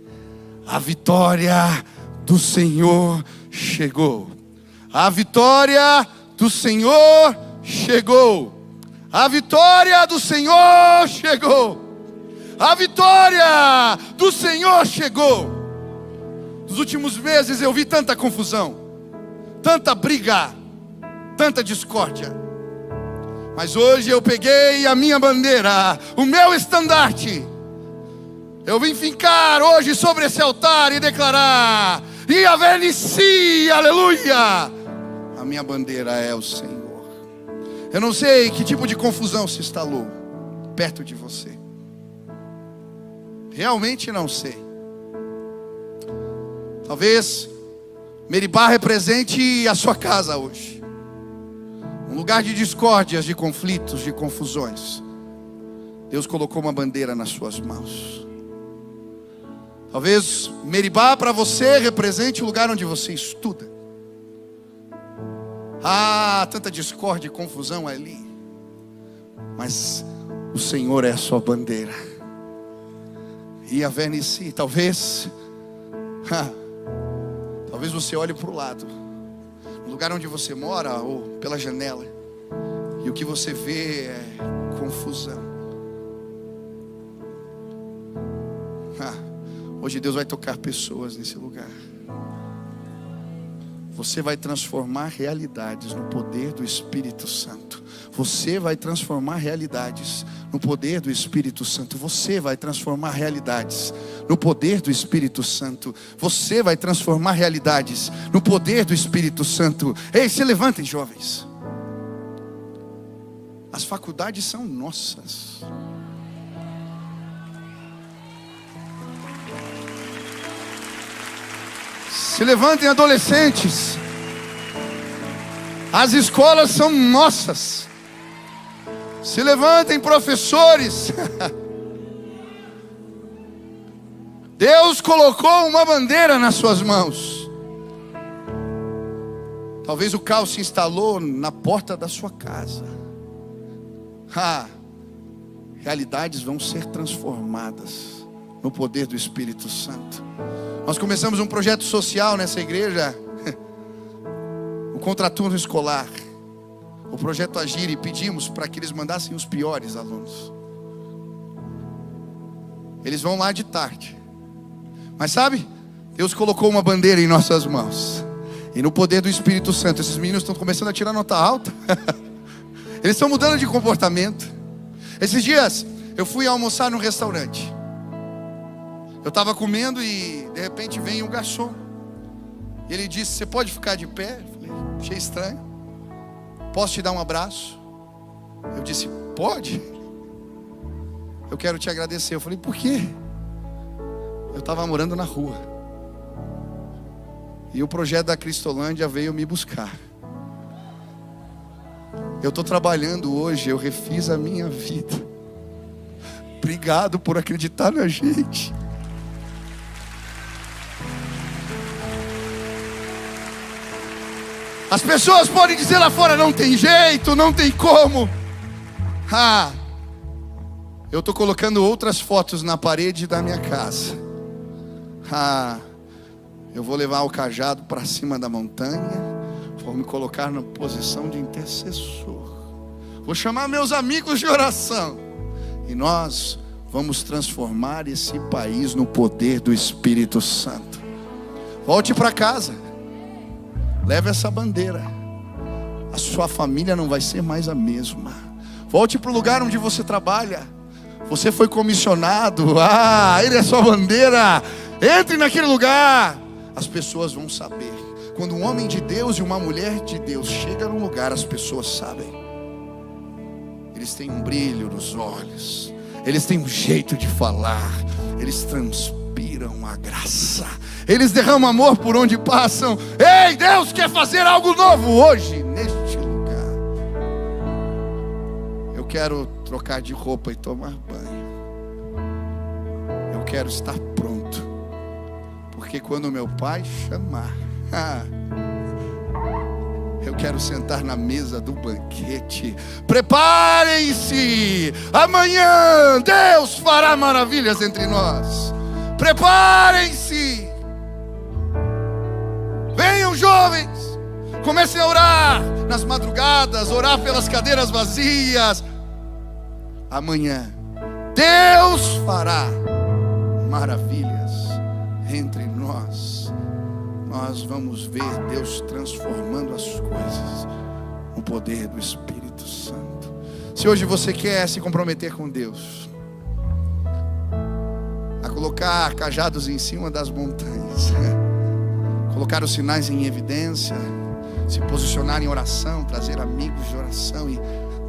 A vitória do Senhor chegou. A vitória do Senhor chegou. A vitória do Senhor chegou. A vitória do Senhor chegou. Nos últimos meses eu vi tanta confusão, tanta briga, tanta discórdia. Mas hoje eu peguei a minha bandeira, o meu estandarte. Eu vim fincar hoje sobre esse altar e declarar: Yahvé Nissi, aleluia. A minha bandeira é o Senhor. Eu não sei que tipo de confusão se instalou perto de você. Realmente não sei. Talvez Meribá represente a sua casa hoje. Um lugar de discórdias, de conflitos, de confusões. Deus colocou uma bandeira nas suas mãos. Talvez Meribá para você represente o lugar onde você estuda. Tanta discórdia e confusão ali. Mas o Senhor é a sua bandeira. Yahvé Nissi. Talvez você olhe para o lado, no lugar onde você mora, ou pela janela, e o que você vê é confusão. Hoje Deus vai tocar pessoas nesse lugar. Você vai transformar realidades no poder do Espírito Santo. Você vai transformar realidades no poder do Espírito Santo. Você vai transformar realidades no poder do Espírito Santo. Você vai transformar realidades no poder do Espírito Santo. Ei, se levantem, jovens. As faculdades são nossas. Se levantem, adolescentes. As escolas são nossas. Se levantem, professores. Deus colocou uma bandeira nas suas mãos. Talvez o caos se instalou na porta da sua casa. Realidades vão ser transformadas no poder do Espírito Santo. Nós começamos um projeto social nessa igreja, o contraturno escolar, o projeto Agir, e pedimos para que eles mandassem os piores alunos. Eles vão lá de tarde, mas sabe, Deus colocou uma bandeira em nossas mãos. E no poder do Espírito Santo, esses meninos estão começando a tirar nota alta. Eles estão mudando de comportamento. Esses dias, eu fui almoçar num restaurante. Eu estava comendo e de repente vem um garçom. Ele disse: você pode ficar de pé? Eu falei: achei estranho. Posso te dar um abraço? Eu disse: pode. Eu quero te agradecer. Eu falei: por quê? Eu estava morando na rua. E o projeto da Cristolândia veio me buscar. Eu estou trabalhando hoje, eu refiz a minha vida. Obrigado por acreditar na gente. As pessoas podem dizer lá fora: não tem jeito, não tem como. Eu estou colocando outras fotos na parede da minha casa. Eu vou levar o cajado para cima da montanha. Vou me colocar na posição de intercessor. Vou chamar meus amigos de oração. E nós vamos transformar esse país no poder do Espírito Santo. Volte para casa. Leve essa bandeira. A sua família não vai ser mais a mesma. Volte para o lugar onde você trabalha. Você foi comissionado. Ele é sua bandeira. Entre naquele lugar. As pessoas vão saber. Quando um homem de Deus e uma mulher de Deus chega num lugar, as pessoas sabem. Eles têm um brilho nos olhos. Eles têm um jeito de falar. Eles transpiram a graça. Eles derramam amor por onde passam. Ei, Deus quer fazer algo novo hoje, neste lugar. Eu quero trocar de roupa e tomar banho. Eu quero estar pronto. Porque quando meu pai chamar, eu quero sentar na mesa do banquete. Preparem-se. Amanhã Deus fará maravilhas entre nós. Preparem-se. Venham, jovens. Comecem a orar nas madrugadas. Orar pelas cadeiras vazias. Amanhã Deus fará maravilhas entre nós. Nós vamos ver Deus transformando as coisas no poder do Espírito Santo. Se hoje você quer se comprometer com Deus, a colocar cajados em cima das montanhas, colocar os sinais em evidência, se posicionar em oração, trazer amigos de oração e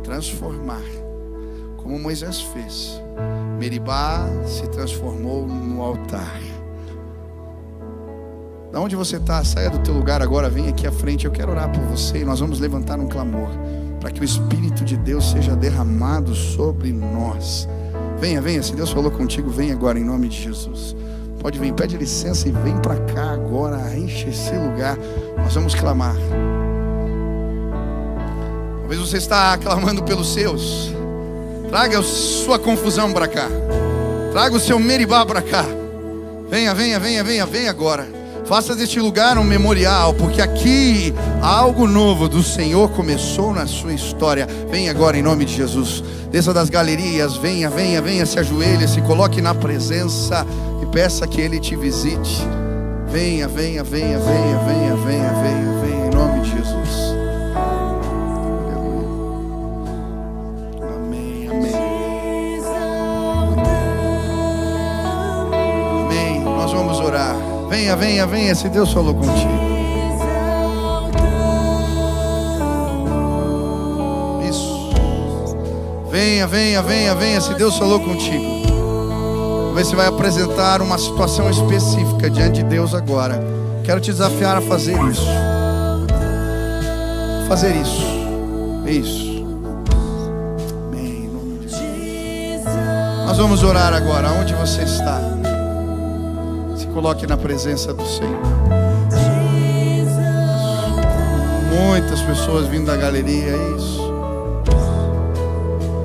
transformar, como Moisés fez. Meribá se transformou no altar. Da onde você está, saia do teu lugar agora, vem aqui à frente. Eu quero orar por você e nós vamos levantar um clamor para que o Espírito de Deus seja derramado sobre nós. Venha, venha, se Deus falou contigo, vem agora em nome de Jesus. Pode vir, pede licença e vem para cá agora, enche esse lugar. Nós vamos clamar. Talvez você está clamando pelos seus. Traga a sua confusão para cá. Traga o seu Meribá para cá. Venha, venha, venha, venha, venha agora. Faça deste lugar um memorial, porque aqui algo novo do Senhor começou na sua história. Venha agora em nome de Jesus. Desça das galerias, venha, venha, venha, se ajoelhe, se coloque na presença e peça que Ele te visite. Venha, venha, venha, venha, venha, venha, venha, venha, em nome de Jesus. Amém, amém. Amém, nós vamos orar. Venha, venha, venha, se Deus falou contigo. Isso. Venha, venha, venha, venha, se Deus falou contigo. Talvez você vai apresentar uma situação específica diante de Deus agora. Quero te desafiar a fazer isso. Fazer isso. Isso. Amém, em nome de Jesus. Nós vamos orar agora. Onde você está? Coloque na presença do Senhor. Muitas pessoas vindo da galeria, é isso.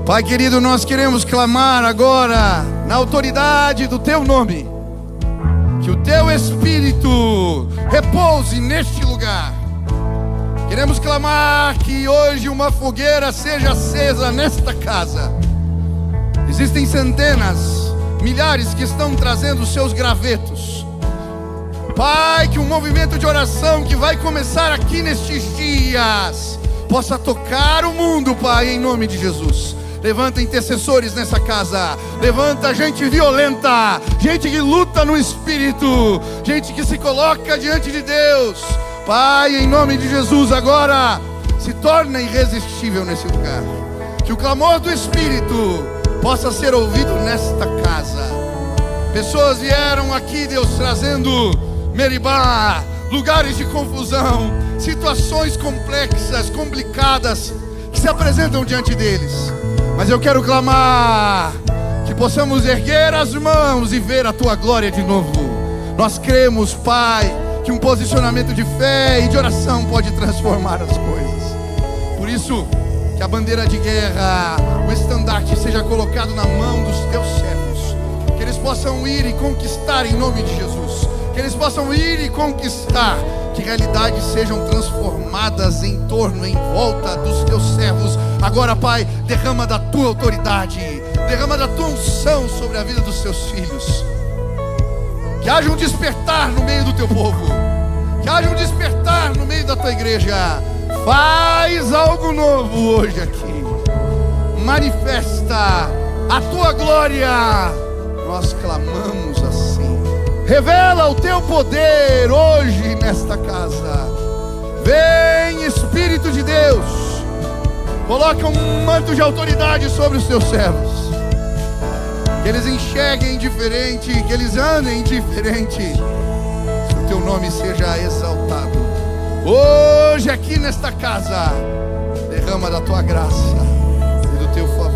Pai querido, nós queremos clamar agora na autoridade do Teu nome, que o Teu Espírito repouse neste lugar. Queremos clamar que hoje uma fogueira seja acesa nesta casa. Existem centenas, milhares que estão trazendo seus gravetos. Pai, que um movimento de oração que vai começar aqui nestes dias possa tocar o mundo, Pai, em nome de Jesus. Levanta intercessores nessa casa. Levanta gente violenta, gente que luta no espírito, gente que se coloca diante de Deus. Pai, em nome de Jesus, agora se torna irresistível nesse lugar. Que o clamor do Espírito possa ser ouvido nesta casa. Pessoas vieram aqui, Deus, trazendo Meribá, lugares de confusão, situações complexas, complicadas, que se apresentam diante deles. Mas eu quero clamar que possamos erguer as mãos e ver a Tua glória de novo. Nós cremos, Pai, que um posicionamento de fé e de oração pode transformar as coisas. Por isso, que a bandeira de guerra, o estandarte seja colocado na mão dos Teus servos. Que eles possam ir e conquistar em nome de Jesus. Que eles possam ir e conquistar. Que realidades sejam transformadas em torno, em volta dos Teus servos. Agora, Pai, derrama da Tua autoridade, derrama da Tua unção sobre a vida dos Teus filhos. Que haja um despertar no meio do Teu povo. Que haja um despertar no meio da Tua igreja. Faz algo novo hoje aqui. Manifesta a Tua glória. Nós clamamos assim. Revela o Teu poder hoje nesta casa. Vem, Espírito de Deus. Coloca um manto de autoridade sobre os Teus servos. Que eles enxerguem diferente, que eles andem diferente. Que o Teu nome seja exaltado. Hoje aqui nesta casa, derrama da Tua graça e do Teu favor.